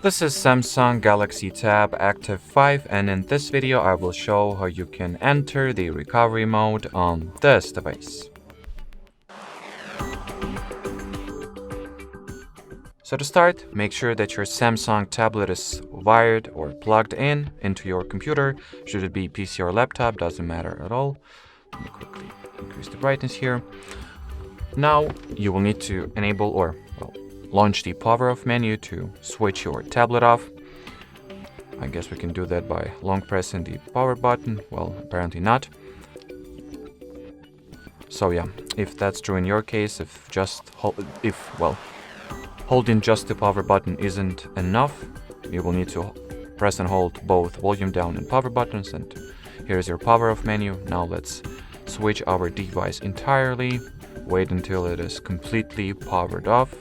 This is Samsung Galaxy Tab Active5, and in this video I will show how you can enter the recovery mode on this device. So to start, make sure that your Samsung tablet is wired or plugged in into your computer. Should it be PC or laptop, doesn't matter at all. Let me quickly increase the brightness here. Now you will need to enable launch the power off menu to switch your tablet off. I guess we can do that by long pressing the power button. Well, apparently not. So yeah, if that's true in your case, holding just the power button isn't enough, you will need to press and hold both volume down and power buttons. And here's your power off menu. Now let's switch our device entirely. Wait until it is completely powered off.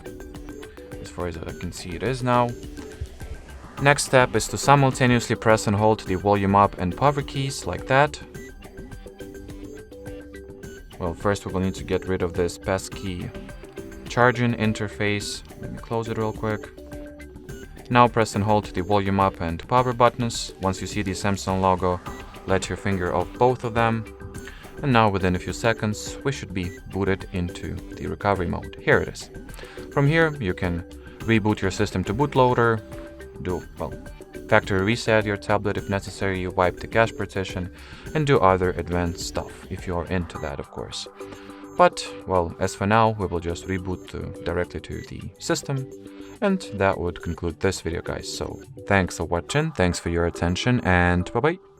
As far as I can see, it is now. Next step is to simultaneously press and hold the volume up and power keys like that. Well, first we will need to get rid of this passkey charging interface. Let me close it real quick. Now press and hold the volume up and power buttons. Once you see the Samsung logo, let your finger off both of them. And now within a few seconds, we should be booted into the recovery mode. Here it is. From here, you can reboot your system to bootloader, factory reset your tablet if necessary, wipe the cache partition, and do other advanced stuff if you are into that, of course. But, well, as for now, we will just reboot directly to the system. And that would conclude this video, guys. So, thanks for watching, thanks for your attention, and bye-bye.